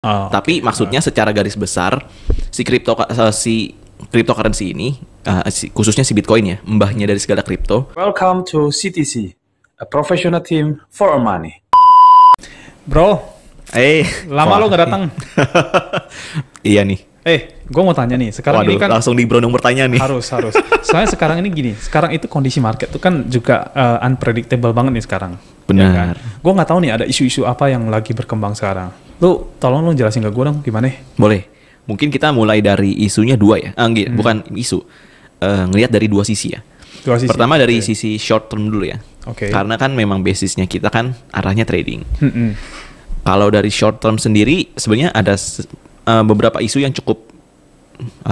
Oh, Tapi oke. maksudnya secara garis besar si cryptocurrency ini khususnya si Bitcoin ya, mbahnya dari segala kripto. Welcome to CTC, a professional team for our money. Bro, lama wah. lo nggak datang. Iya nih. Gue mau tanya nih. Sekarang Waduh, ini kan langsung diberondong pertanyaan nih. harus. Soalnya sekarang ini gini. Sekarang itu kondisi market tuh kan juga unpredictable banget nih sekarang. Benar. Ya kan? Gue nggak tahu nih ada isu-isu apa yang lagi berkembang sekarang. Tolong lu jelasin ke gue dong gimana? Boleh. Mungkin kita mulai dari isunya dua ya. Bukan isu. Ngelihat dari dua sisi ya. Dua sisi. Pertama dari Oke. sisi short term dulu ya. Oke. Karena kan memang basisnya kita kan arahnya trading. Mm-mm. Kalau dari short term sendiri sebenarnya ada beberapa isu yang cukup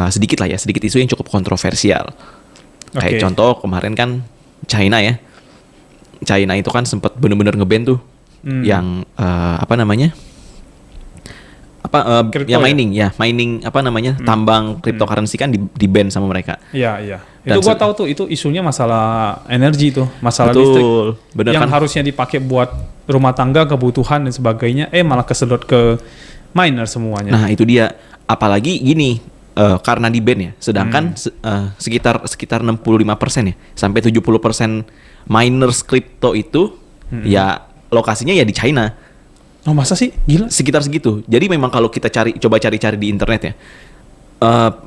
sedikit isu yang cukup kontroversial. Kayak Oke. contoh kemarin kan China ya. China itu kan sempat bener-bener nge-ban tuh yang Crypto yang ya? mining tambang cryptocurrency kan di-ban sama mereka. Iya. Dan Itu gue tahu tuh, itu isunya masalah energi tuh, masalah Betul, listrik. bener yang kan? harusnya dipakai buat rumah tangga, kebutuhan dan sebagainya, malah kesedot ke miner semuanya. Nah, itu dia. Apalagi gini, karena di-ban ya. Sedangkan sekitar 65% ya, sampai 70% miners crypto itu ya lokasinya ya di China. Oh masa sih? Gila. Sekitar segitu. Jadi memang kalau kita coba cari-cari di internet ya,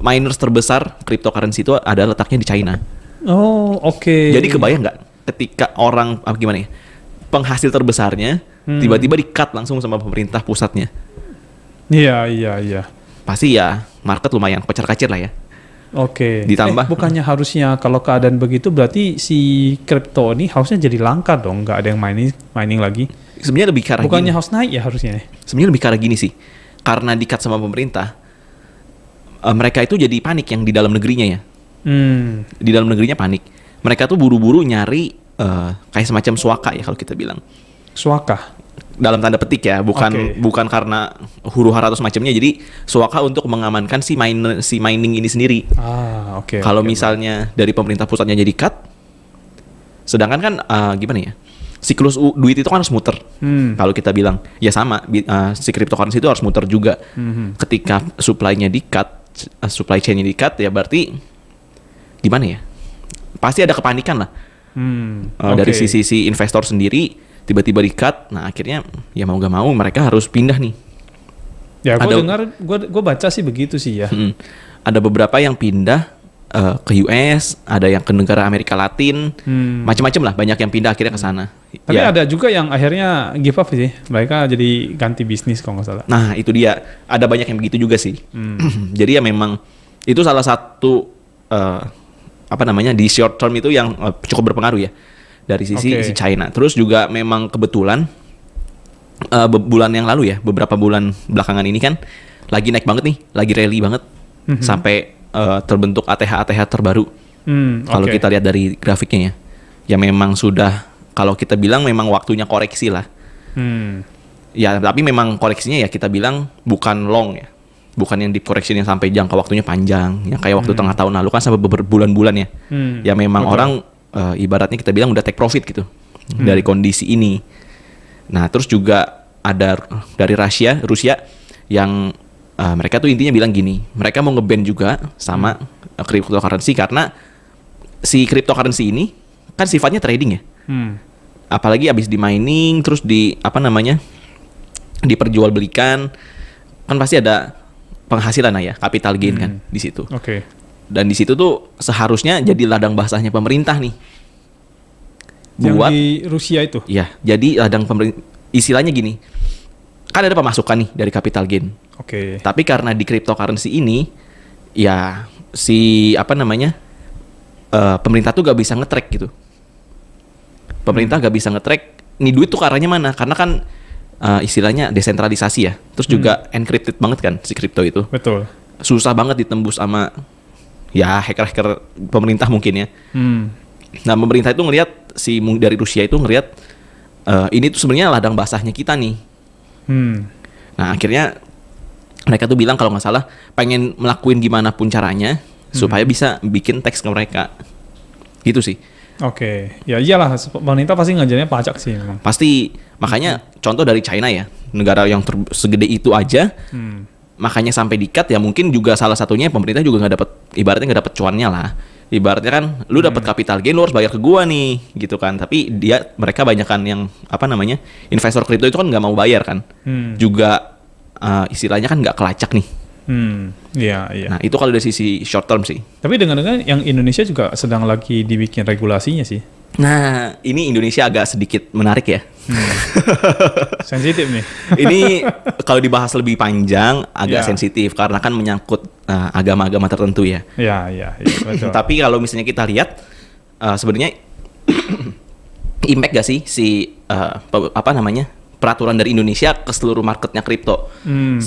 miners terbesar cryptocurrency itu ada letaknya di China. Oh oke. Jadi kebayang nggak ketika orang gimana ya, penghasil terbesarnya tiba-tiba di-cut langsung sama pemerintah pusatnya. Iya. Pasti ya market lumayan kocar-kacir lah ya. Oke. Ditambah- bukannya harusnya kalau keadaan begitu berarti si kripto ini harusnya jadi langka dong, nggak ada yang mining lagi. Sebenarnya lebih ke arah Bukannya gini. harus naik ya harusnya? Sebenarnya lebih ke arah gini sih. Karena di-cut sama pemerintah, mereka itu jadi panik yang di dalam negerinya ya. Di dalam negerinya panik. Mereka tuh buru-buru nyari kayak semacam swaka ya kalau kita bilang. Swaka. Dalam tanda petik ya, Oke. bukan karena huru-hara atau semacamnya. Jadi swaka untuk mengamankan si mining ini sendiri. Oke. Kalau oke, misalnya dari pemerintah pusatnya jadi cut, sedangkan kan gimana ya? Siklus duit itu kan harus muter. Kalau kita bilang ya sama, si cryptocurrency itu harus muter juga. Ketika supply-nya di-cut, supply chain-nya di-cut ya berarti gimana ya? Pasti ada kepanikan lah. Dari Oke. sisi investor sendiri tiba-tiba di-cut. Nah, akhirnya ya mau gak mau mereka harus pindah nih. Ya gue ada- dengar, gue baca sih begitu sih ya. Ada beberapa yang pindah ke US, ada yang ke negara Amerika Latin, macam-macam lah, banyak yang pindah akhirnya ke sana. Tapi Ya. ada juga yang akhirnya give up sih. Mereka jadi ganti bisnis kalau nggak salah. Nah, itu dia. Ada banyak yang begitu juga sih. Jadi ya memang itu salah satu di short term itu yang cukup berpengaruh ya dari sisi Oke. si China. Terus juga memang kebetulan bulan yang lalu ya, beberapa bulan belakangan ini kan lagi naik banget nih, lagi rally banget sampai terbentuk ATH terbaru. Kalau Oke. kita lihat dari grafiknya ya memang sudah, kalau kita bilang memang waktunya koreksi lah. Ya, tapi memang koreksinya ya kita bilang bukan long ya. Bukan yang deep correction yang sampai jangka waktunya panjang. Yang kayak waktu tengah tahun lalu kan sampai berbulan-bulan ya. Ya memang betul. orang ibaratnya kita bilang udah take profit gitu. Dari kondisi ini. Nah, terus juga ada dari Rusia yang mereka tuh intinya bilang gini. Mereka mau nge-ban juga sama cryptocurrency karena si cryptocurrency ini kan sifatnya trading ya. Apalagi abis di mining terus diperjualbelikan, kan pasti ada penghasilan lah ya, capital gain kan di situ. Oke. Dan di situ tuh seharusnya jadi ladang basahnya pemerintah nih. Yang Buat di Rusia itu. ya, jadi ladang pemerintah, istilahnya gini. Kan ada pemasukan nih dari capital gain. Oke. Tapi karena di cryptocurrency ini ya si pemerintah tuh gak bisa nge-track gitu. Pemerintah gak bisa nge-track nih duit tuh ke arahnya mana, karena kan istilahnya desentralisasi ya. Terus juga encrypted banget kan si crypto itu. Betul. Susah banget ditembus sama ya hacker-hacker pemerintah mungkin ya. Nah, pemerintah itu ngelihat dari Rusia itu ngelihat ini tuh sebenarnya ladang basahnya kita nih. Nah, akhirnya mereka tuh bilang kalau nggak salah pengen melakuin gimana pun caranya supaya bisa bikin teks ke mereka. Gitu sih. Oke. Ya iyalah, pemerintah pasti ngajarnya pajak sih memang. Pasti, makanya contoh dari China ya, negara yang segede itu aja, makanya sampai di-cut ya mungkin juga salah satunya pemerintah juga nggak dapat, ibaratnya nggak dapat cuannya lah. Ibaratnya kan, lu dapat capital gain, lu harus bayar ke gua nih, gitu kan. Tapi mereka banyakan yang apa namanya, investor kripto itu kan nggak mau bayar kan, juga istilahnya kan nggak kelacak nih. Iya, iya. Nah itu kalau dari sisi short term sih. Tapi dengar-dengar yang Indonesia juga sedang lagi dibikin regulasinya sih. Nah ini Indonesia agak sedikit menarik ya. Sensitif nih. Ini kalau dibahas lebih panjang agak Ya. sensitif karena kan menyangkut agama-agama tertentu ya. Iya, iya, betul. Tapi kalau misalnya kita lihat sebenarnya impact gak sih si apa namanya peraturan dari Indonesia ke seluruh marketnya kripto.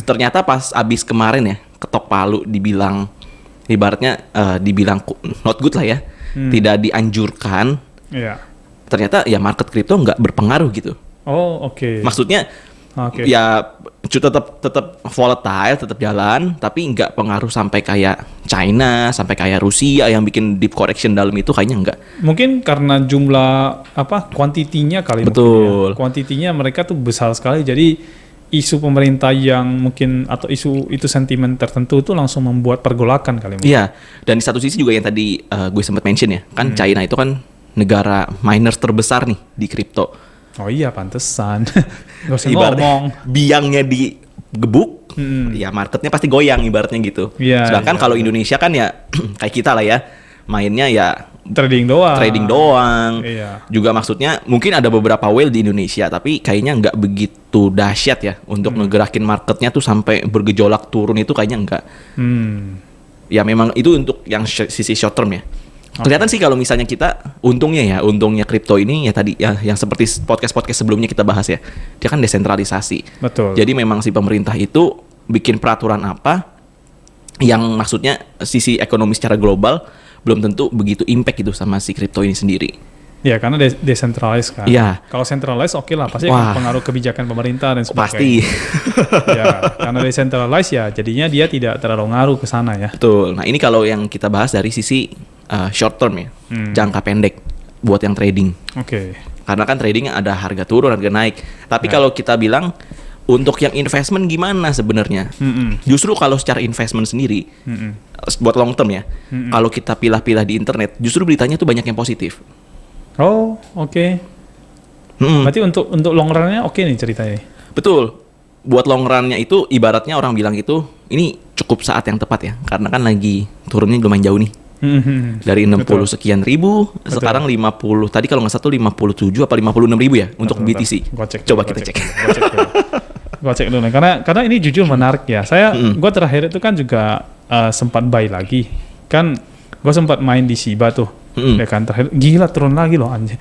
Ternyata pas abis kemarin ya ketok palu dibilang ibaratnya dibilang not good lah ya, tidak dianjurkan. Iya. Ternyata ya market kripto nggak berpengaruh gitu. Oh, oke. Maksudnya Oke. ya tetap volatile, tetap jalan, tapi nggak pengaruh sampai kayak China, sampai kayak Rusia yang bikin deep correction dalam itu kayaknya nggak. Mungkin karena jumlah kuantitinya kali. Betul. Mungkin ya. Kuantitinya mereka tuh besar sekali, jadi isu pemerintah yang mungkin atau isu itu sentimen tertentu itu langsung membuat pergolakan kali. Iya, dan di satu sisi juga yang tadi gue sempat mention ya, kan China itu kan negara miners terbesar nih di kripto. Oh iya, pantesan. Gak usah Ibaratnya ngomong. biangnya digebuk, ya marketnya pasti goyang ibaratnya gitu. Iya, Sedangkan iya, kalau Indonesia kan ya kayak kita lah ya, mainnya ya Trading doang. trading doang. Iya. Juga maksudnya mungkin ada beberapa whale di Indonesia, tapi kayaknya nggak begitu dahsyat ya untuk ngegerakin marketnya tuh sampai bergejolak turun itu kayaknya nggak. Ya memang itu untuk yang sisi short term ya. Kelihatan sih kalau misalnya kita untungnya kripto ini ya tadi ya yang seperti podcast sebelumnya kita bahas ya, dia kan desentralisasi. Betul. Jadi memang si pemerintah itu bikin peraturan apa yang maksudnya sisi ekonomi secara global belum tentu begitu impact gitu sama si kripto ini sendiri. Ya karena decentralized kan. Iya. Kalau centralized oke lah, pasti Wah. akan pengaruh kebijakan pemerintah dan sebagainya. Pasti. Ya, karena decentralized ya jadinya dia tidak terlalu ngaruh ke sana ya. Betul. Nah ini kalau yang kita bahas dari sisi short term ya, jangka pendek buat yang trading. Oke. Karena kan trading ada harga turun, harga naik. Tapi Ya. kalau kita bilang untuk yang investment gimana sebenarnya? Justru kalau secara investment sendiri, buat long term ya, kalau kita pilah-pilah di internet, justru beritanya tuh banyak yang positif. Oh, oke. Berarti untuk long run-nya oke nih ceritanya. Betul. Buat long run-nya itu ibaratnya orang bilang itu ini cukup saat yang tepat ya, karena kan lagi turunnya lumayan jauh nih. Dari 60 Betul. sekian ribu, sekarang 50. Tadi kalau nggak salah tuh 57 apa 56 ribu ya untuk BTC. Gua cek Coba dulu, kita gua cek. Gua cek dulu nih. Karena ini jujur menarik ya. Gua terakhir itu kan juga sempat buy lagi. Kan gua sempat main di Shiba tuh. Ya kan terakhir gila turun lagi loh anjir.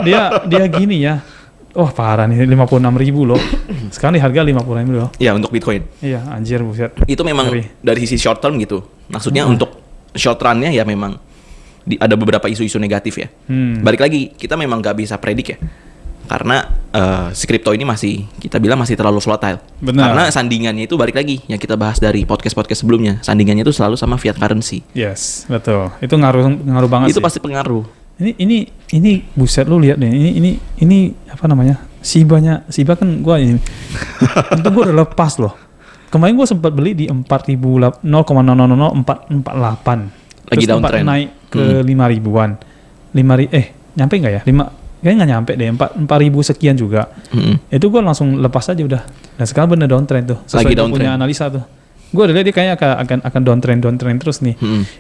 Dia gini ya. Oh parah nih 56.000 loh. Sekarang di harga 56.000 loh. Ya untuk Bitcoin. Iya anjir buset. Itu memang Ngeri. dari sisi short term gitu. Maksudnya untuk short run-nya ya memang ada beberapa isu-isu negatif ya. Balik lagi, kita memang nggak bisa predik ya. Karena si kripto ini kita bilang masih terlalu volatile. Benar. Karena sandingannya itu balik lagi yang kita bahas dari podcast-podcast sebelumnya. Sandingannya itu selalu sama fiat currency. Yes, betul. Itu ngaruh banget Itu sih. pasti pengaruh. Ini buset lu lihat deh. Ini apa namanya? Shiba kan gua ini. Untung gua udah lepas loh. Kemarin gua sempat beli di 4.000 0,00048. Lagi Terus sempat downtrend. naik ke 5.000-an. Nyampe nggak ya? Kayaknya nggak nyampe deh. 4.000 sekian juga. Itu gua langsung lepas aja udah. Dan sekarang bener downtrend tuh. Sesuai Lagi gua downtrend. punya analisa tuh. Gua udah lihat dia kayaknya akan downtrend terus nih.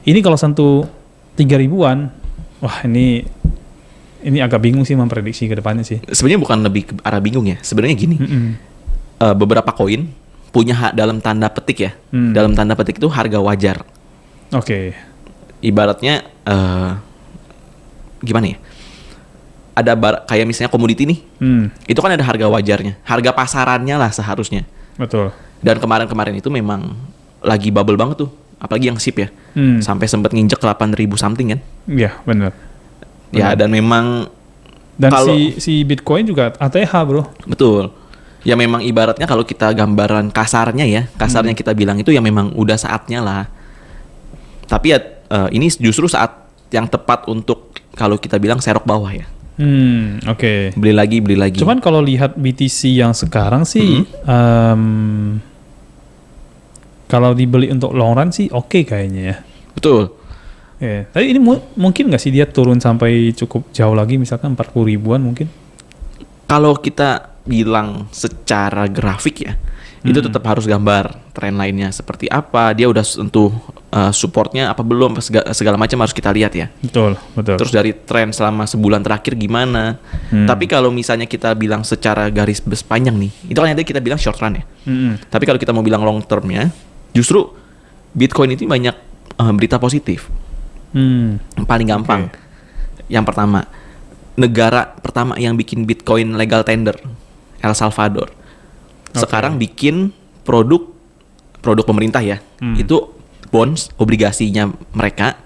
Ini kalau sentuh 3.000-an, wah ini agak bingung sih memprediksi ke depannya sih. Sebenarnya bukan lebih ke arah bingung ya. Sebenarnya gini. Beberapa koin punya hak dalam tanda petik ya. Dalam tanda petik itu harga wajar. Oke. Ibaratnya gimana ya? Ada kayak misalnya komoditi nih. Itu kan ada harga wajarnya. Harga pasarannya lah seharusnya. Betul. Dan kemarin-kemarin itu memang lagi bubble banget tuh. Apalagi yang SIP ya. Sampai sempat nginjek 8.000 something kan. Iya, benar. Ya dan memang Dan kalau- si Bitcoin juga ATH, Bro. betul. Ya memang ibaratnya kalau kita gambaran kasarnya ya. Kasarnya kita bilang itu ya memang udah saatnya lah. Tapi ya ini justru saat yang tepat untuk kalau kita bilang serok bawah ya. Oke. Beli lagi. Cuman kalau lihat BTC yang sekarang sih, kalau dibeli untuk long run sih oke kayaknya ya. Betul. Tapi ini mungkin nggak sih dia turun sampai cukup jauh lagi, misalkan 40 ribuan mungkin? Kalau kita bilang secara grafik ya, itu tetap harus gambar tren lainnya seperti apa, dia udah sentuh supportnya apa belum, segala macam harus kita lihat ya. Betul. Terus dari tren selama sebulan terakhir gimana. Tapi kalau misalnya kita bilang secara garis panjang nih, itu kan nanti kita bilang short run ya. Tapi kalau kita mau bilang long termnya, justru Bitcoin itu banyak berita positif. Paling gampang. Yang pertama, negara pertama yang bikin Bitcoin legal tender, El Salvador. Sekarang bikin produk pemerintah ya. Itu bonds, obligasinya mereka.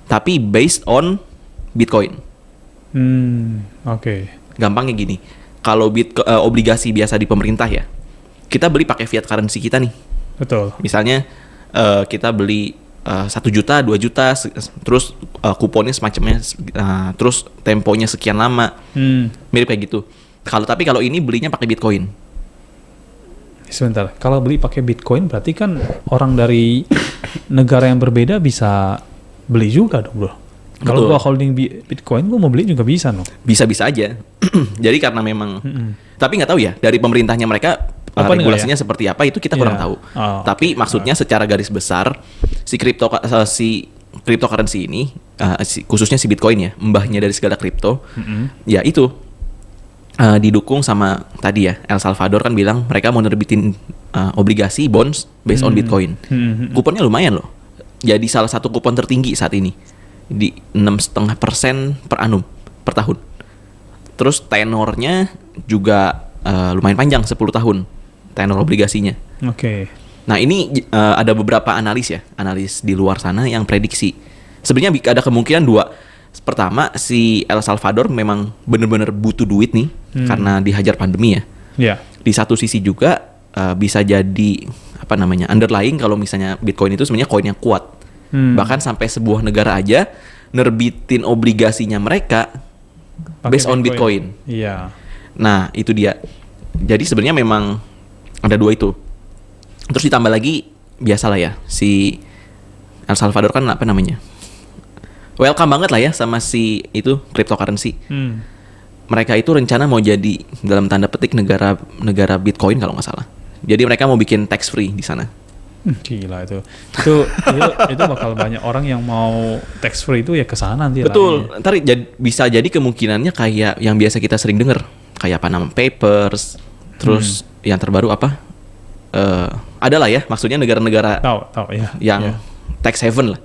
Tapi based on Bitcoin. Gampangnya gini. Kalau obligasi biasa di pemerintah ya, kita beli pakai fiat currency kita nih. Betul. Misalnya kita beli 1 juta, 2 juta, terus kuponnya semacamnya, terus temponya sekian lama, mirip kayak gitu. Tapi kalau ini belinya pakai Bitcoin. Sebentar, kalau beli pakai Bitcoin berarti kan orang dari negara yang berbeda bisa beli juga dong, bro. Kalau gua holding Bitcoin, gua mau beli juga bisa, no? Bisa-bisa aja. Jadi karena memang, tapi nggak tahu ya dari pemerintahnya mereka. Regulasinya seperti apa itu kita kurang tahu. Tapi maksudnya secara garis besar si cryptocurrency ini, khususnya si Bitcoin ya, mbahnya dari segala kripto, ya itu didukung sama tadi ya, El Salvador kan bilang mereka mau nerbitin obligasi bonds based on Bitcoin. Kuponnya lumayan loh. Jadi salah satu kupon tertinggi saat ini di 6,5% per annum per tahun. Terus tenornya juga lumayan panjang, 10 tahun. Tenor obligasinya. Nah ini ada beberapa analis di luar sana yang prediksi. Sebenarnya ada kemungkinan dua. Pertama, si El Salvador memang benar-benar butuh duit nih karena dihajar pandemi ya. Di satu sisi juga bisa jadi underlying kalau misalnya Bitcoin itu sebenarnya koin yang kuat. Bahkan sampai sebuah negara aja nerbitin obligasinya mereka based on Bitcoin. Nah itu dia. Jadi sebenarnya memang ada dua itu. Terus ditambah lagi biasalah ya, si El Salvador kan welcome banget lah ya sama si itu cryptocurrency. Mereka itu rencana mau jadi dalam tanda petik negara Bitcoin kalau nggak salah. Jadi mereka mau bikin tax free di sana. Gila itu bakal banyak orang yang mau tax free itu ya ke sana nanti. Betul. Ntar bisa jadi kemungkinannya kayak yang biasa kita sering dengar, kayak papers. Terus yang terbaru apa? Adalah ya, maksudnya negara-negara yang tax haven lah.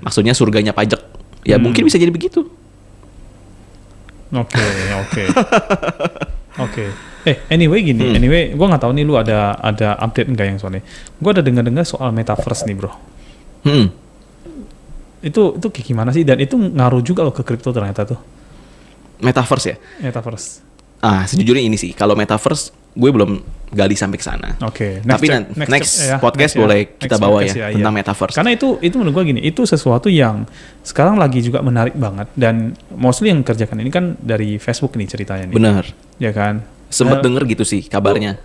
Maksudnya surganya pajak. Ya mungkin bisa jadi begitu. Oke. Anyway gini. Anyway, gue nggak tahu nih lu ada update enggak yang soalnya. Gue ada dengar soal metaverse nih, bro. Itu kayak gimana sih? Dan itu ngaruh juga loh ke kripto ternyata tuh. Metaverse ya? Metaverse. Sejujurnya ini sih, kalau metaverse gue belum gali sampai ke sana. Tapi next podcast boleh kita bawa ya tentang metaverse. Karena itu menurut gue gini, itu sesuatu yang sekarang lagi juga menarik banget, dan mostly yang kerjakan ini kan dari Facebook nih ceritanya nih. Bener. Ya kan? Sempet denger gitu sih kabarnya.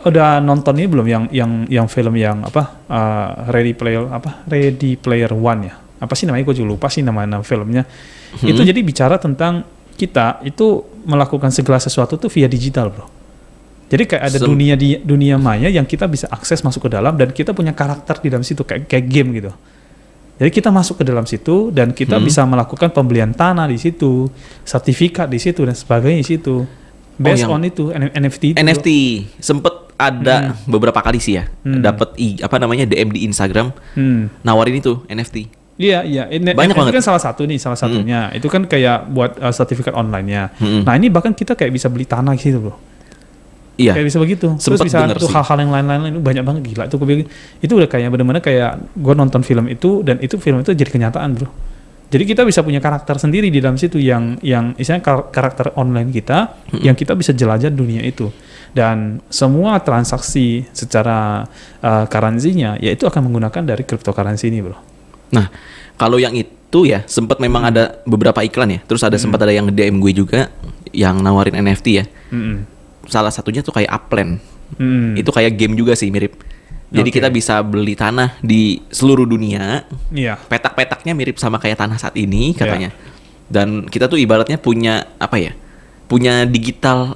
Udah nonton ini belum yang film yang Ready Player One ya? Apa sih namanya? Gue juga lupa sih nama filmnya. Itu jadi bicara tentang kita itu melakukan segala sesuatu tuh via digital, bro. Jadi kayak ada dunia maya yang kita bisa akses masuk ke dalam, dan kita punya karakter di dalam situ kayak game gitu. Jadi kita masuk ke dalam situ dan kita bisa melakukan pembelian tanah di situ, sertifikat di situ dan sebagainya di situ. Based on itu NFT itu. NFT sempet ada beberapa kali sih ya. Dapat DM di Instagram nawarin itu NFT. Iya. Banyak banget. Itu kan salah satunya. Itu kan kayak buat sertifikat online-nya. Nah ini bahkan kita kayak bisa beli tanah gitu, bro. Iya. Kayak bisa begitu. Terus bisa tuh hal-hal yang lain-lain itu banyak banget, gila. Itu udah kayak benar-benar kayak gue nonton film itu, dan itu film itu jadi kenyataan, bro. Jadi kita bisa punya karakter sendiri di dalam situ yang istilahnya karakter online kita, yang kita bisa jelajah dunia itu. Dan semua transaksi secara currency-nya ya itu akan menggunakan dari cryptocurrency ini, bro. Nah, kalau yang itu ya sempat memang ada beberapa iklan ya. Terus ada sempat ada yang nge-DM gue juga yang nawarin NFT ya. Salah satunya tuh kayak Upland. Itu kayak game juga sih mirip. Jadi kita bisa beli tanah di seluruh dunia. Iya. Petak-petaknya mirip sama kayak tanah saat ini katanya. Dan kita tuh ibaratnya punya apa ya? Punya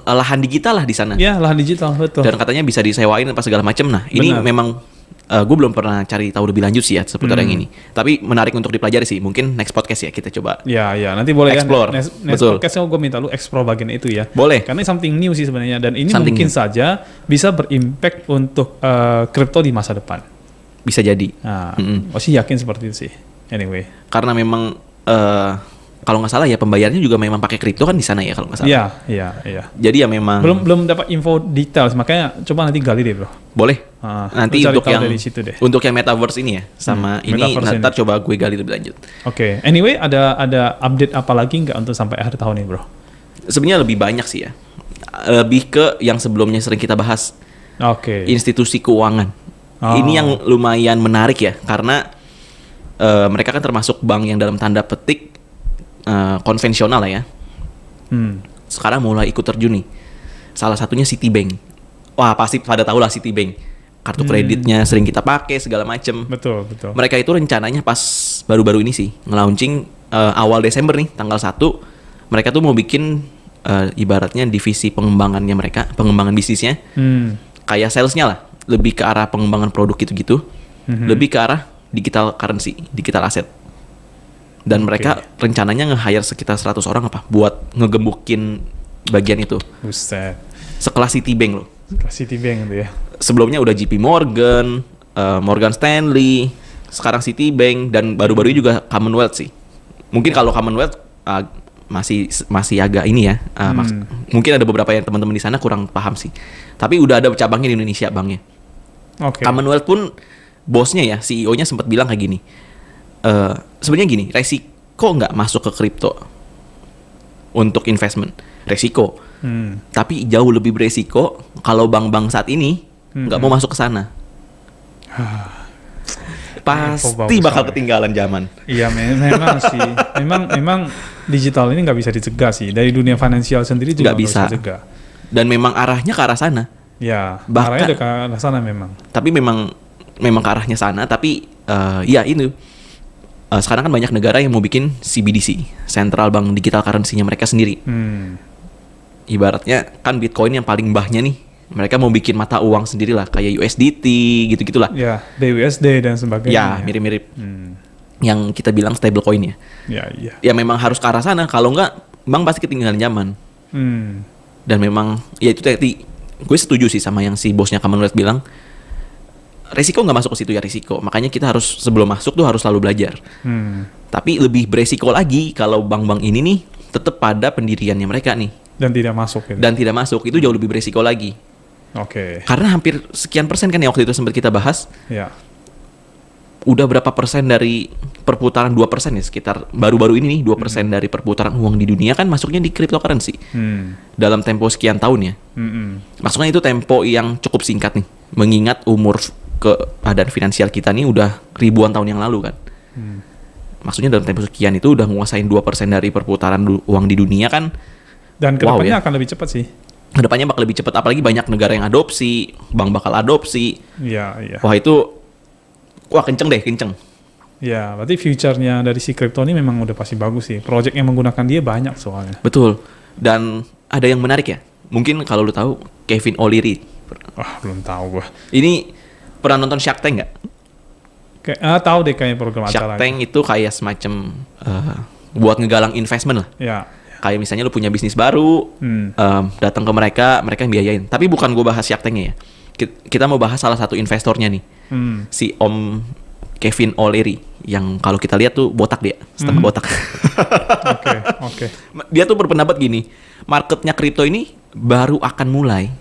lahan digital lah di sana. Iya, lahan digital, betul. Dan katanya bisa disewain apa segala macam. Nah, ini memang gue belum pernah cari tahu lebih lanjut sih ya seputar yang ini. Tapi menarik untuk dipelajari sih. Mungkin next podcast ya kita coba. Ya, nanti boleh explore. Ya. Next podcastnya gue minta lu explore bagian itu ya. Boleh. Karena something new sih sebenarnya. Dan ini Something mungkin new. saja bisa berimpact untuk kripto di masa depan. Bisa jadi. Nah, gue sih yakin seperti itu sih. Anyway. Karena memang kalau nggak salah ya pembayarnya juga memang pakai kripto kan di sana ya kalau nggak salah. Iya. Jadi ya memang Belum dapat info detail, makanya coba nanti gali deh, bro. boleh. Nanti lu cari untuk tahu yang dari situ deh. untuk yang metaverse ini ya sama ini metaverse ntar coba gue gali lebih lanjut. Oke. Anyway, ada update apa lagi nggak untuk sampai akhir tahun ini, bro? Sebenarnya lebih banyak sih ya. Lebih ke yang sebelumnya sering kita bahas. Oke. Institusi keuangan. Ini yang lumayan menarik ya karena mereka kan termasuk bank yang dalam tanda petik konvensional lah ya. Sekarang mulai ikut terjun nih. Salah satunya Citibank. Wah, pasti pada tahu lah Citibank. Kartu kreditnya sering kita pakai segala macem. Betul. Mereka itu rencananya pas baru-baru ini sih nge-launching awal Desember nih, tanggal 1. Mereka tuh mau bikin ibaratnya divisi pengembangannya mereka, pengembangan bisnisnya. Kayak salesnya lah, lebih ke arah pengembangan produk gitu-gitu. Lebih ke arah digital currency, digital asset. Dan mereka rencananya nge-hire sekitar 100 orang apa buat ngegemukin bagian itu. Buset. Sekelas Citibank loh. Citibank itu ya. Sebelumnya udah JP Morgan, Morgan Stanley, sekarang Citibank dan baru-baru ini juga Commonwealth sih. Mungkin kalau Commonwealth masih agak ini ya. Mungkin ada beberapa yang teman-teman di sana kurang paham sih. Tapi udah ada cabangnya di Indonesia banknya. Commonwealth pun bosnya ya, CEO-nya sempat bilang kayak gini. Sebenarnya gini, resiko nggak masuk ke kripto untuk investment, resiko. Tapi jauh lebih beresiko kalau bank-bank saat ini nggak mau masuk ke sana. Pasti bakal ketinggalan zaman. Iya, memang sih. Memang digital ini nggak bisa dicegah sih. Dari dunia finansial sendiri juga nggak bisa dicegah. Dan memang arahnya ke arah sana. Ya, bahkan arahnya udah ke arah sana memang. Tapi memang ke arahnya sana. Tapi ya ini. Sekarang kan banyak negara yang mau bikin CBDC, Central Bank Digital Currency-nya mereka sendiri. Ibaratnya kan Bitcoin yang paling mbahnya nih, mereka mau bikin mata uang sendiri lah, kayak USDT gitu-gitulah. Ya, BUSD dan sebagainya. Ya, mirip-mirip. Yang kita bilang stablecoin ya. Iya. Ya memang harus ke arah sana, kalau enggak bank pasti ketinggalan zaman. Dan memang ya itu tadi gue setuju sih sama yang si bosnya Commonwealth bilang. Resiko nggak masuk ke situ ya risiko. Makanya kita harus sebelum masuk tuh harus selalu belajar. Tapi lebih beresiko lagi kalau bank-bank ini nih tetap pada pendiriannya mereka nih. Dan tidak masuk gitu. Dan tidak masuk itu jauh lebih beresiko lagi. Karena hampir sekian persen kan ya waktu itu sempat kita bahas. Ya. Udah berapa persen dari perputaran 2% ya sekitar baru-baru ini nih 2% dari perputaran uang di dunia kan masuknya di cryptocurrency. Dalam tempo sekian tahun ya. Maksudnya itu tempo yang cukup singkat nih. Mengingat umur keadaan finansial kita nih udah ribuan tahun yang lalu kan. Maksudnya dalam tempo sekian itu udah nguasain 2% dari perputaran uang di dunia kan. Dan kedepannya akan lebih cepat sih. Kedepannya bakal lebih cepat, apalagi banyak negara yang adopsi, bank bakal adopsi. Iya. Wah kenceng. Ya, berarti future-nya dari si kripto ini memang udah pasti bagus sih. Project yang menggunakan dia banyak soalnya. Betul. Dan ada yang menarik ya. Mungkin kalau lu tahu Kevin O'Leary. Wah, belum tahu gua. Ini pernah nonton Shark Tank nggak? Tahu deh kayaknya program Shark acara. Tank itu kayak semacam buat ngegalang investment lah. Ya. Kayak misalnya lu punya bisnis baru, datang ke mereka yang biayain. Tapi bukan gue bahas Shark Tank-nya ya. Kita mau bahas salah satu investornya nih. Si Om Kevin O'Leary. Yang kalau kita lihat tuh botak dia, setengah botak. Oke. Dia tuh berpendapat gini, marketnya kripto ini baru akan mulai.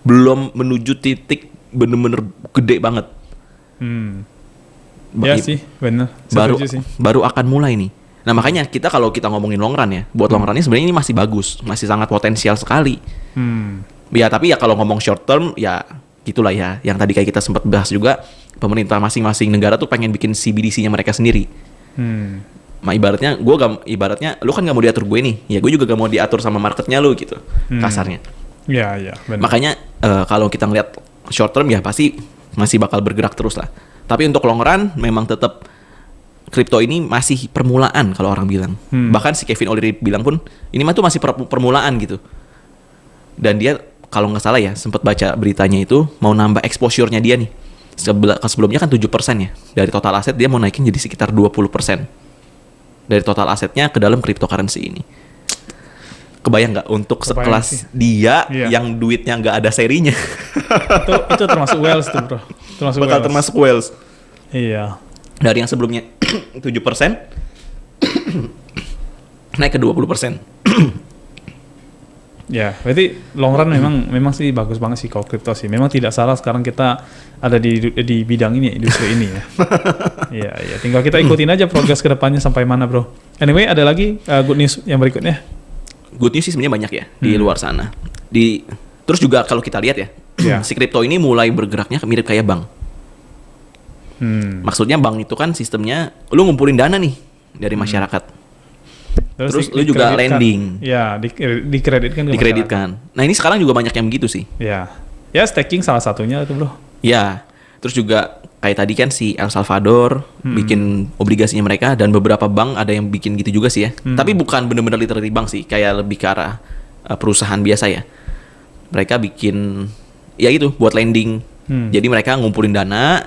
Belum menuju titik bener-bener gede banget. Ya sih, bener. Baru akan mulai nih. Nah makanya kalau kita ngomongin long run ya, buat long runnya sebenarnya ini masih bagus, masih sangat potensial sekali. Ya tapi ya kalau ngomong short term ya gitulah ya. Yang tadi kayak kita sempat bahas juga, pemerintah masing-masing negara tuh pengen bikin CBDC-nya mereka sendiri. Ibaratnya ibaratnya lu kan nggak mau diatur gue nih, ya gue juga gak mau diatur sama marketnya lu gitu, kasarnya. Iya, benar. Makanya kalau kita ngeliat short term ya pasti masih bakal bergerak terus lah. Tapi untuk long run memang tetap kripto ini masih permulaan kalau orang bilang. Bahkan si Kevin O'Leary bilang pun ini mah tuh masih permulaan gitu. Dan dia kalau nggak salah ya sempat baca beritanya itu mau nambah exposure-nya dia nih. Sebelumnya kan 7% ya. Dari total aset dia mau naikin jadi sekitar 20% dari total asetnya ke dalam cryptocurrency ini. Kebayang nggak untuk sekelas dia yang duitnya nggak ada serinya? itu termasuk whales tuh bro. Termasuk whales. Iya. Dari yang sebelumnya 7% naik ke 20%. Ya, berarti long run memang sih bagus banget sih kalau kripto sih. Memang tidak salah sekarang kita ada di bidang ini, industri ini ya. Iya. Tinggal kita ikutin aja progres ke depannya sampai mana, bro. Anyway, ada lagi good news yang berikutnya. Good news sih sebenarnya banyak ya di luar sana. Terus juga kalau kita lihat ya, si kripto ini mulai bergeraknya mirip kayak bank. Maksudnya bank itu kan sistemnya, lu ngumpulin dana nih dari masyarakat. Terus lu juga lending. Ya, dikreditkan. Nah ini sekarang juga banyak yang begitu sih. Ya, staking salah satunya itu bro. Ya, terus juga kayak tadi kan si El Salvador bikin obligasinya mereka, dan beberapa bank ada yang bikin gitu juga sih ya. Tapi bukan bener-bener literally bank sih, kayak lebih ke arah perusahaan biasa ya. Mereka bikin ya itu buat lending. Jadi mereka ngumpulin dana.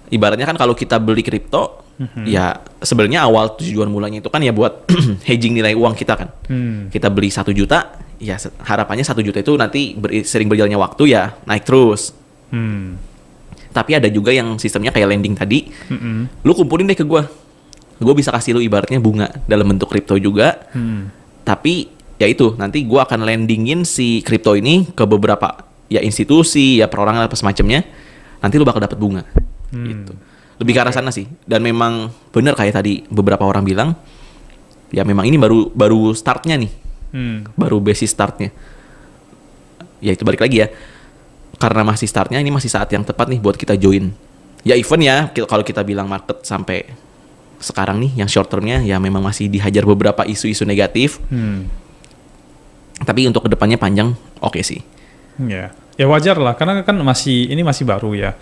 Ibaratnya kan kalau kita beli kripto, ya sebenarnya awal tujuan mulanya itu kan ya buat hedging nilai uang kita kan. Kita beli 1 juta, ya harapannya 1 juta itu nanti sering berjalannya waktu ya naik terus. Tapi ada juga yang sistemnya kayak lending tadi. Lu kumpulin deh ke gue bisa kasih lu ibaratnya bunga dalam bentuk kripto juga. Tapi ya itu nanti gue akan lendingin si kripto ini ke beberapa ya institusi ya perorangan apa semacamnya. Nanti lu bakal dapat bunga. Gitu. Lebih ke arah sana sih. Dan memang benar kayak tadi beberapa orang bilang, ya memang ini baru startnya nih. Baru basis startnya. Ya itu balik lagi ya. Karena masih startnya, ini masih saat yang tepat nih buat kita join. Ya even ya, kalau kita bilang market sampai sekarang nih, yang short termnya ya memang masih dihajar beberapa isu-isu negatif. Tapi untuk kedepannya panjang, oke sih. Ya wajar lah, karena kan ini masih baru ya.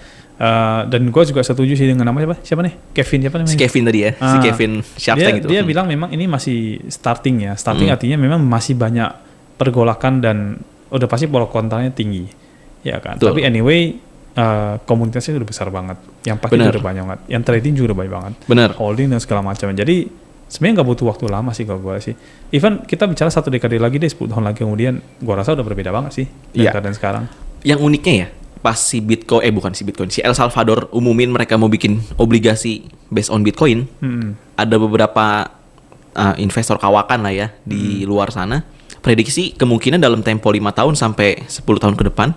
Dan gue juga setuju sih dengan namanya siapa nih? Kevin siapa namanya? Si Kevin tadi ya, si Kevin Sharp Tank gitu. Dia bilang memang ini masih starting ya. Starting artinya memang masih banyak pergolakan dan udah pasti pola kontranya tinggi, ya kan. Betul. Tapi anyway, komunitasnya udah besar banget. Yang pasti udah banyak banget. Yang trading juga udah banyak banget. Bener. Holding dan segala macam. Jadi sebenarnya nggak butuh waktu lama sih kalau gue sih. Even kita bicara 1 dekade lagi deh, 10 tahun lagi kemudian, gue rasa udah berbeda banget sih dan sekarang. Yang uniknya ya, pas si El Salvador umumin mereka mau bikin obligasi based on Bitcoin, ada beberapa investor kawakan lah ya di luar sana prediksi kemungkinan dalam tempo 5 tahun sampai 10 tahun ke depan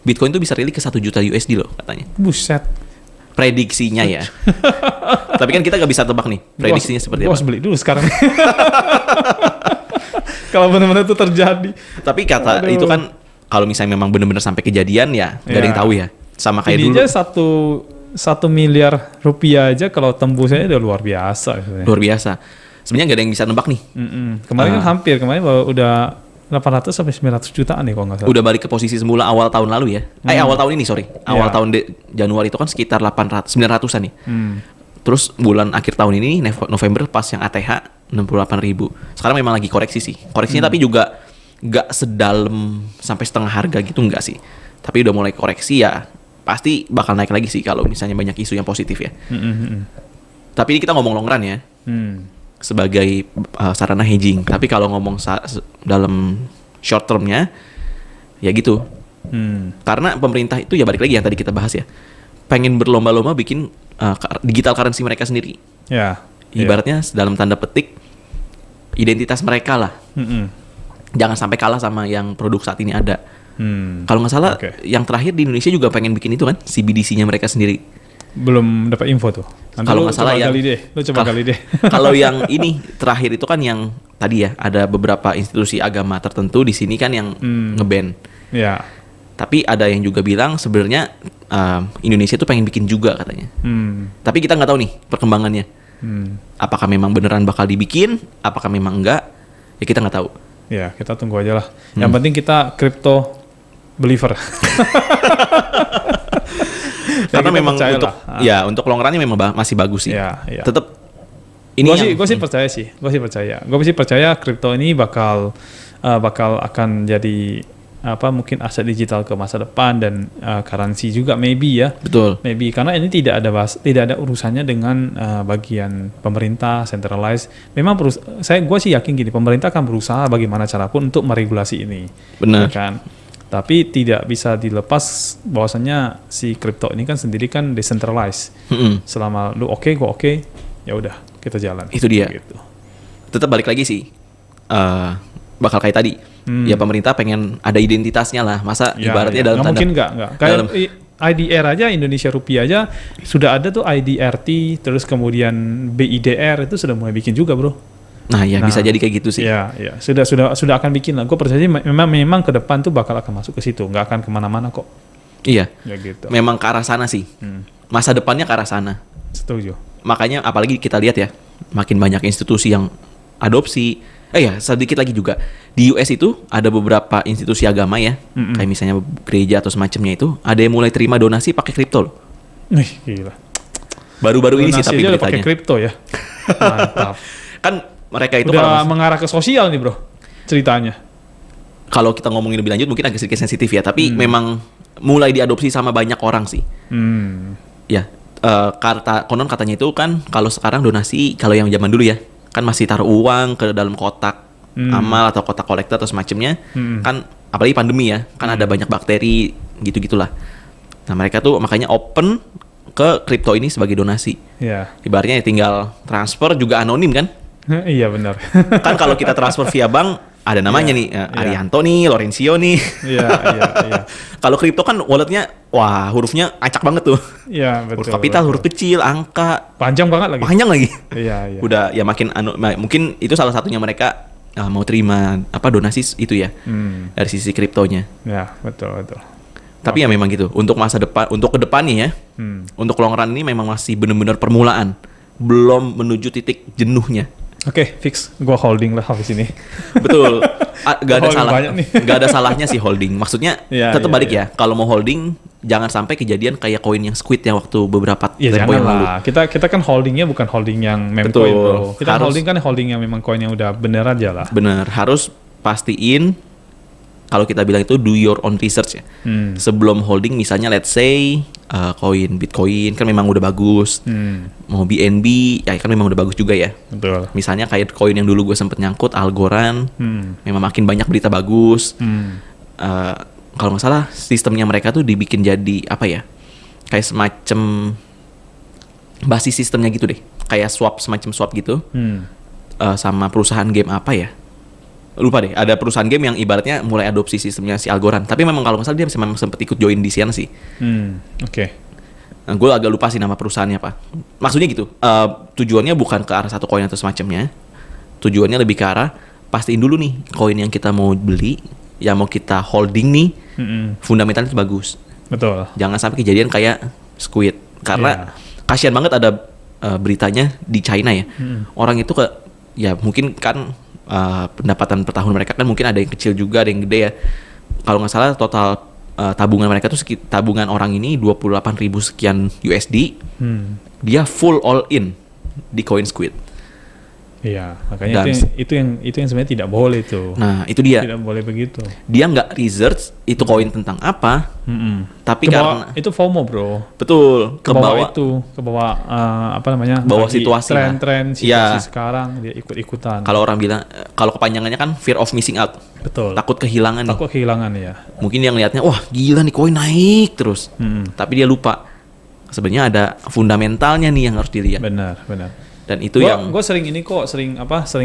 Bitcoin itu bisa rilis ke 1 juta USD loh katanya. Buset. Prediksinya ya. Tapi kan kita nggak bisa tebak nih prediksinya seperti apa. Gue harus beli dulu sekarang. Kalau benar-benar itu terjadi. Tapi itu kan kalau misalnya memang benar-benar sampai kejadian ya nggak ada yang tahu ya. Sama kayak ini dulu. Aja 1 miliar rupiah aja kalau tembusnya udah luar biasa. Luar biasa. Sebenarnya nggak ada yang bisa nebak nih. Kemarin kan kemarin udah 800 sampai 900 jutaan nih kalau nggak salah. Udah balik ke posisi semula awal tahun lalu ya. Awal tahun ini sorry. Awal tahun Januari itu kan sekitar 900-an nih. Terus bulan akhir tahun ini November pas yang ATH 68.000. Sekarang memang lagi koreksi sih. Koreksinya tapi juga nggak sedalam sampai setengah harga gitu nggak sih. Tapi udah mulai koreksi ya pasti bakal naik lagi sih kalau misalnya banyak isu yang positif ya. Tapi ini kita ngomong long run ya. Sebagai sarana hedging. Tapi kalau ngomong dalam short termnya ya gitu. Karena pemerintah itu ya balik lagi yang tadi kita bahas ya. Pengen berlomba-lomba bikin digital currency mereka sendiri. Ibaratnya dalam tanda petik identitas mereka lah. Jangan sampai kalah sama yang produk saat ini ada. Kalau nggak salah yang terakhir di Indonesia juga pengen bikin itu kan CBDC-nya mereka sendiri. Belum dapat info tuh. Kalau nggak salah ya. Lu coba kali deh. Kalau yang ini terakhir itu kan yang tadi ya ada beberapa institusi agama tertentu di sini kan yang ngeban. Ya. Tapi ada yang juga bilang sebenarnya Indonesia tuh pengen bikin juga katanya. Tapi kita nggak tahu nih perkembangannya. Apakah memang beneran bakal dibikin, apakah memang enggak, ya kita nggak tahu. Ya, kita tunggu aja lah. Yang penting kita crypto believer. Karena memang untuk lah. untuk long run-nya memang masih bagus sih. Ya. Tetap ini gue sih percaya sih. Gue sih percaya kripto ini bakal akan jadi mungkin aset digital ke masa depan dan currency juga maybe ya. Betul. Maybe karena ini tidak ada urusannya dengan bagian pemerintah centralized. Memang gue sih yakin gini, pemerintah akan berusaha bagaimana carapun untuk meregulasi ini. Benar. Ya kan? Tapi tidak bisa dilepas bahwasannya si kripto ini kan sendiri kan decentralized. Selama lu oke, gue oke, ya udah kita jalan. Itu dia. Gitu. Tetap balik lagi sih. Bakal kayak tadi. Ya pemerintah pengen ada identitasnya lah. Masa ibaratnya dalam tanda... Mungkin enggak. Kayak IDR aja, Indonesia Rupiah aja sudah ada tuh IDRT, terus kemudian BIDR itu sudah mulai bikin juga, bro. Nah, bisa jadi kayak gitu sih. Ya, sudah akan bikin lah. Gue percaya memang ke depan tuh bakal akan masuk ke situ, nggak akan kemana-mana kok. Iya. Ya gitu. Memang ke arah sana sih. Masa depannya ke arah sana. Setuju. Makanya apalagi kita lihat ya, makin banyak institusi yang adopsi. Sedikit lagi juga di US itu ada beberapa institusi agama ya, kayak misalnya gereja atau semacamnya itu, ada yang mulai terima donasi pakai kripto loh. Gila. Baru-baru ini sih tapi beritanya. Pakai kripto ya. Mantap. Kan mereka itu udah mengarah ke sosial nih, bro, ceritanya. Kalau kita ngomongin lebih lanjut mungkin agak sedikit sensitif ya, tapi memang mulai diadopsi sama banyak orang sih. Ya, konon katanya itu kan kalau sekarang donasi, kalau yang zaman dulu ya, kan masih taruh uang ke dalam kotak amal atau kotak kolektor atau semacamnya. Kan apalagi pandemi ya, kan ada banyak bakteri gitu-gitulah. Nah, mereka tuh makanya open ke kripto ini sebagai donasi. Yeah. Ibaratnya tinggal transfer juga anonim kan? Iya benar. Kan kalau kita transfer via bank ada namanya nih, Arianto nih, Lorenzo nih. Iya. Kalau kripto kan walletnya, wah hurufnya acak banget tuh. Iya betul. Huruf kapital, huruf kecil, angka. Panjang banget lagi. Panjang lagi. Iya. Udah ya mungkin itu salah satunya mereka mau terima donasi itu ya dari sisi kriptonya. Ya betul. Tapi ya memang gitu. Untuk masa depan, untuk kedepannya ya, untuk long run ini memang masih benar-benar permulaan, belum menuju titik jenuhnya. Oke, fix. Gua holding lah habis ini. Betul. Gak ada salahnya sih holding. Maksudnya tetap balik ya. Kalau mau holding, jangan sampai kejadian kayak koin yang Squid yang waktu beberapa tempo yang lalu. Kita kan holdingnya bukan holding yang meme coin, bro. Kita holding yang memang koin yang udah bener aja lah. Bener. Harus pastiin. Kalau kita bilang itu do your own research ya. Sebelum holding misalnya let's say koin Bitcoin kan memang udah bagus. Mau BNB ya kan memang udah bagus juga ya. Betul. Misalnya kayak koin yang dulu gue sempet nyangkut Algorand. Memang makin banyak berita bagus. Kalau nggak salah sistemnya mereka tuh dibikin jadi apa ya? Kayak semacam basis sistemnya gitu deh. Kayak semacam swap gitu. Sama perusahaan game apa ya? Lupa deh, ada perusahaan game yang ibaratnya mulai adopsi sistemnya si Algorand. Tapi memang kalau nggak salah dia memang sempat ikut join di sana sih. Oke. Nah, gue agak lupa sih nama perusahaannya apa. Maksudnya gitu, tujuannya bukan ke arah satu koin atau semacamnya. Tujuannya lebih ke arah pastiin dulu nih koin yang kita mau beli, yang mau kita holding nih, fundamentalnya itu bagus. Betul. Jangan sampai kejadian kayak Squid. Karena kasihan banget ada beritanya di China ya. Orang itu ya mungkin kan pendapatan per tahun mereka kan mungkin ada yang kecil juga, ada yang gede ya. Kalau nggak salah total tabungan mereka tuh tabungan orang ini 28.000 sekian USD. Dia full all in di koin Squid. Iya, makanya itu yang sebenarnya tidak boleh tuh. Nah, itu dia. Tidak boleh begitu. Dia nggak research itu koin tentang apa. Tapi karena itu FOMO, bro. Betul. Ke bawah bawa situasi tren situasi sekarang dia ikut-ikutan. Kalau orang bilang, kalau kepanjangannya kan fear of missing out. Betul. Takut kehilangan ya. Mungkin dia ngelihatnya, wah gila nih koin naik terus. Tapi dia lupa sebenarnya ada fundamentalnya nih yang harus dilihat. Benar. Dan itu gue sering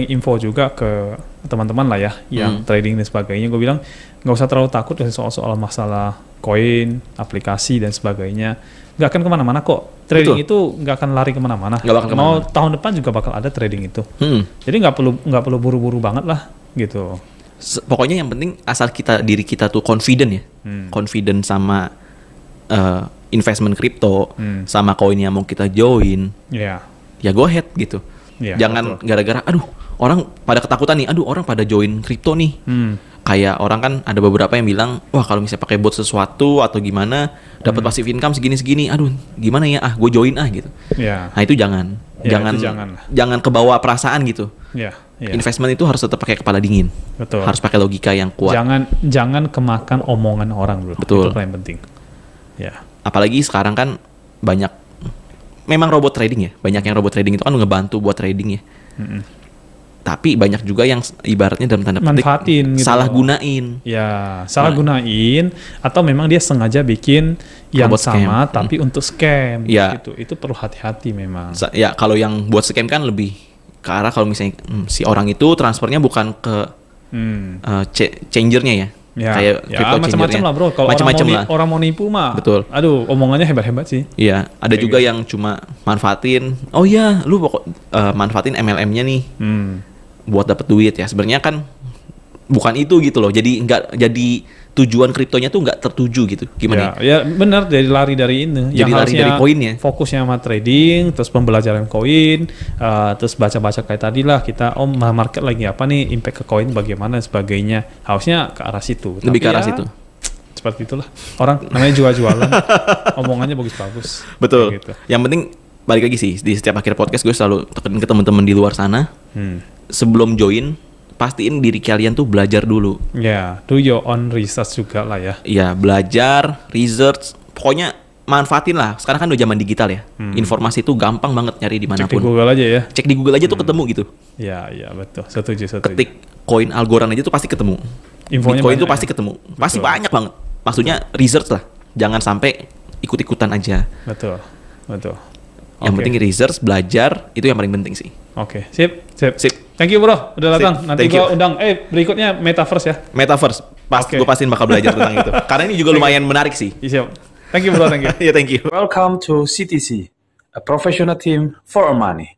info juga ke teman-teman lah ya yang trading dan sebagainya. Gue bilang nggak usah terlalu takut soal masalah koin, aplikasi dan sebagainya. Nggak akan kemana-mana kok. Trading itu nggak akan lari kemana-mana. Mau tahun depan juga bakal ada trading itu. Jadi nggak perlu buru-buru banget lah gitu. Pokoknya yang penting asal diri kita tuh confident ya, confident sama investment kripto, sama koin yang mau kita join. Yeah. ya go ahead gitu. Iya, Jangan betul. gara-gara aduh orang pada ketakutan nih, aduh orang pada join kripto nih. Kayak orang kan ada beberapa yang bilang, wah kalau misalnya pakai bot sesuatu atau gimana dapat passive income segini-segini, aduh gimana ya, gue join gitu. Ya. Nah itu jangan, Ya, jangan, itu jangan. jangan kebawa perasaan gitu. Ya, ya. Investment itu harus tetap pakai kepala dingin, Betul. harus pakai logika yang kuat. Jangan kemakan omongan orang, bro. Betul. Itu paling penting. Ya. Apalagi sekarang kan banyak, memang robot trading ya, banyak yang robot trading itu kan ngebantu buat trading ya. Tapi banyak juga yang ibaratnya dalam tanda petik Manfaatin gitu salah loh. gunain. Ya, salah gunain atau memang dia sengaja bikin yang Robot sama scam. tapi untuk scam Ya. gitu. Itu perlu hati-hati memang. Ya kalau yang buat scam kan lebih ke arah kalau misalnya si orang itu transfernya bukan ke changernya ya. Ya, Kayak ya crypto macam-macam changernya. lah bro. Kalau Macam-macam lah. orang mau nipu mah, Betul. aduh, omongannya hebat-hebat sih. Iya, ada Kayak juga gitu. yang cuma manfaatin. Oh iya, lu manfaatin MLM-nya nih buat dapat duit ya. Sebenarnya kan bukan itu gitu loh. Jadi nggak, jadi tujuan kriptonya tuh nggak tertuju gitu. Gimana? Ya benar, jadi lari dari ini. Jadi lari dari koinnya. Fokusnya sama trading, terus pembelajaran koin, terus baca-baca kayak tadi lah kita, market lagi apa nih, impact ke koin bagaimana dan sebagainya. Harusnya ke arah situ. Lebih ke Tapi arah ya, situ. Seperti itulah. Orang namanya jual-jualan, omongannya bagus-bagus. Betul. Kayak gitu. Yang penting balik lagi sih, di setiap akhir podcast gue selalu tekenin ke teman-teman di luar sana. Sebelum join, pastiin diri kalian tuh belajar dulu. Ya, do your own research juga lah ya. Iya, belajar, research, pokoknya manfaatin lah. Sekarang kan udah zaman digital ya. Informasi itu gampang banget nyari Cek di dimanapun. Google aja ya. Cek di Google aja tuh ketemu gitu. Ya, betul. Setuju. Ketik koin Algorand aja tuh pasti ketemu. Infonya Bitcoin banyak tuh pasti ya? ketemu. Pasti Betul. banyak banget. Maksudnya research lah. Jangan sampai ikut-ikutan aja. Betul. Yang Oke. penting research, belajar, itu yang paling penting sih. Oke, sip. Sip. Thank you bro, udah datang. Sip, Nanti thank gua you. undang. Berikutnya Metaverse ya. Metaverse, Oke. gue pastiin bakal belajar tentang itu. Karena ini juga lumayan menarik sih. Siap. Thank you bro, thank you. Iya, thank you. Welcome to CTC, a professional team for money.